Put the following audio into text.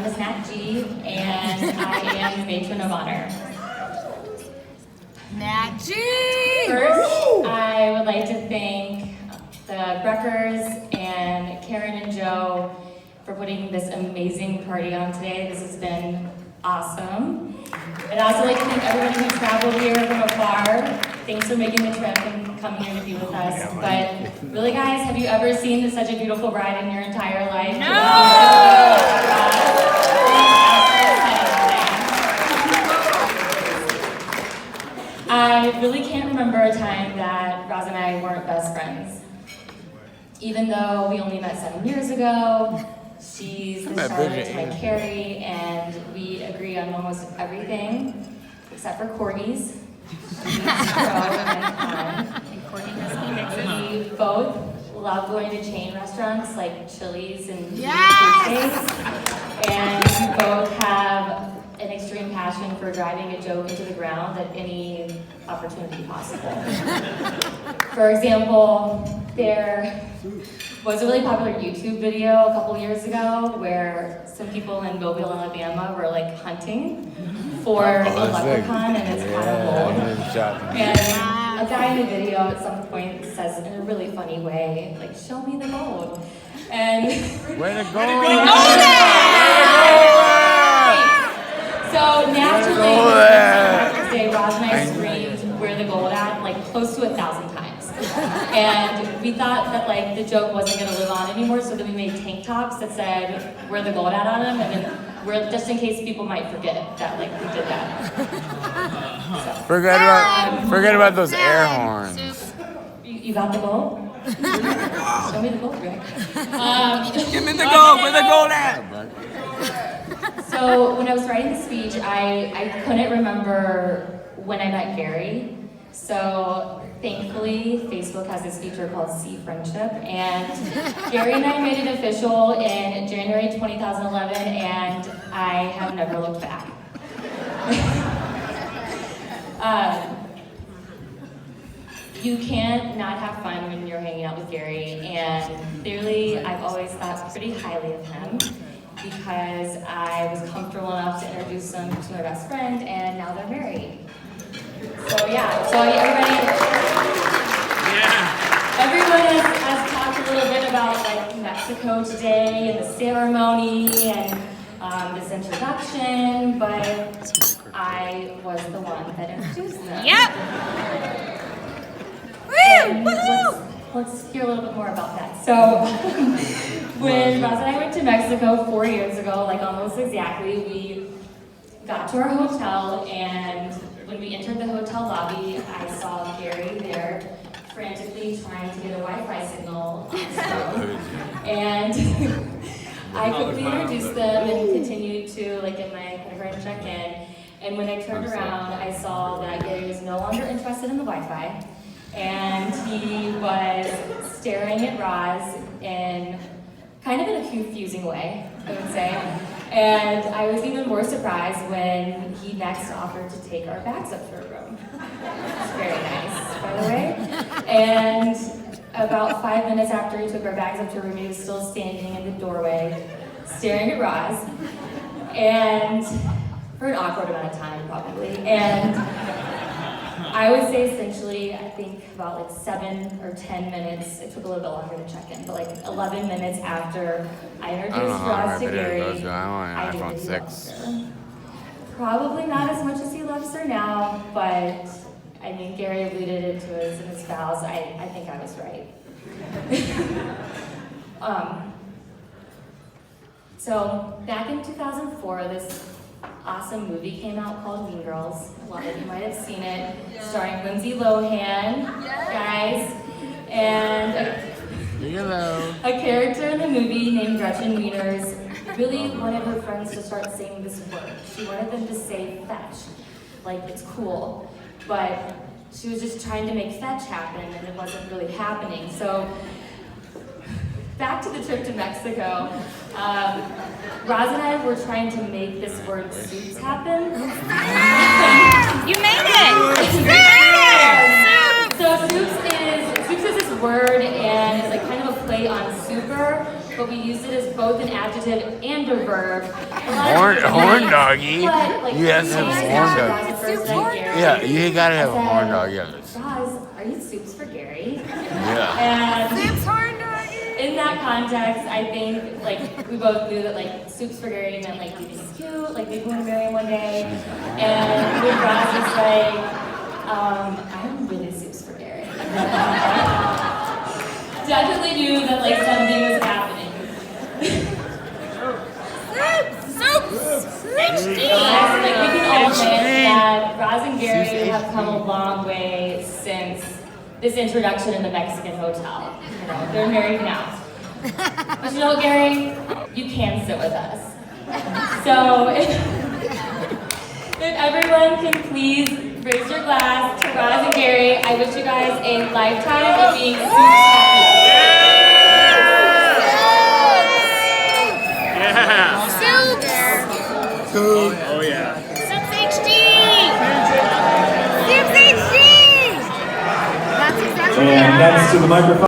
name is Nat G, and I am matron of honor. Nat G! First, I would like to thank the Breckers and Karen and Joe for putting this amazing party on today. This has been awesome. I'd also like to thank everybody who traveled here from afar. Thanks for making the trip and coming here to be with us. But really, guys, have you ever seen such a beautiful bride in your entire life? No! I really can't remember a time that Roz and I weren't best friends. Even though we only met 7 years ago, she's the Charlotte to my Carrie, and we agree on almost everything, except for Courtney's. We both love going to chain restaurants like Chili's and Tuesdays, and we both have an extreme passion for driving a joke into the ground at any opportunity possible. For example, there was a really popular YouTube video a couple years ago where some people in Mobile, Alabama were like hunting for a leprechaun and its pot of gold. And a guy in the video at some point says in a really funny way, like, "Show me the gold." And Way to go! So naturally, on day, Roz and I screamed "Where the gold at?" like close to 1,000 times. And we thought that like the joke wasn't going to live on anymore, so then we made tank tops that said "Where the gold at?" on them, and then just in case people might forget that like we did that. So, Forget about those air horns. you got the gold? Show me the gold, Rick. Give me the gold. Where the gold at? So when I was writing the speech, I couldn't remember when I met Gary. So thankfully, Facebook has this feature called See Friendship, and Gary and I made it official in January 2011, and I have never looked back. You can't not have fun when you're hanging out with Gary, and clearly I've always thought pretty highly of him because I was comfortable enough to introduce them to my best friend, and now they're married. So yeah, so everyone has talked a little bit about like Mexico today and the ceremony and this introduction, but I was the one that introduced them. Yep. Let's hear a little bit more about that. So, when Roz and I went to Mexico 4 years ago, like almost exactly, we got to our hotel, and when we entered the hotel lobby, I saw Gary there frantically trying to get a Wi-Fi signal on his phone. And I quickly introduced them and continued to like get my credit card and check in. And when I turned around, I saw that Gary was no longer interested in the Wi-Fi. And he was staring at Roz in kind of in a confusing way, I would say. And I was even more surprised when he next offered to take our bags up to her room. It's very nice, by the way. And about 5 minutes after he took our bags up to her room, he was still standing in the doorway, staring at Roz. And for an awkward amount of time, probably. And I would say essentially, I think about like 7 or 10 minutes, it took a little bit longer to check in, but like 11 minutes after I introduced Roz to Gary, I did love her. Probably not as much as he loves her now, but I mean, Gary alluded it to us in his vows. I think I was right. So back in 2004, this awesome movie came out called Mean Girls. A lot of you might have seen it, starring Lindsay Lohan, guys, and a character in the movie named Gretchen Wieners really wanted her friends to start saying this word. She wanted them to say fetch, like it's cool, but she was just trying to make fetch happen, and it wasn't really happening. So back to the trip to Mexico. Roz and I were trying to make this word soups happen. You made it! You made it! So soups is this word, and it's like kind of a play on super, but we used it as both an adjective and a verb. Horn doggy. But, like, You have to have changed a horn it dog. Roz's first night, Gary. Yeah, you gotta have a I horn said, dog. Yeah. Roz, are you soups for Gary? Yeah. And Soups horn doggy. in that context, I think like we both knew that like soups for Gary meant like he's cute, like maybe want to marry him one day. And when Roz was like, I'm really soups for Gary. Definitely knew that like something was happening. Soups. HD. Like we can all admit that Roz and Gary have come a long way since this introduction in the Mexican hotel. You know, they're married now. But you know what, Gary? You can sit with us. So if everyone can please raise your glass to Roz and Gary, I wish you guys a lifetime of being super happy. Soups. Oh yeah. Soups HD. Soups HD. That's exactly And that's to the microphone.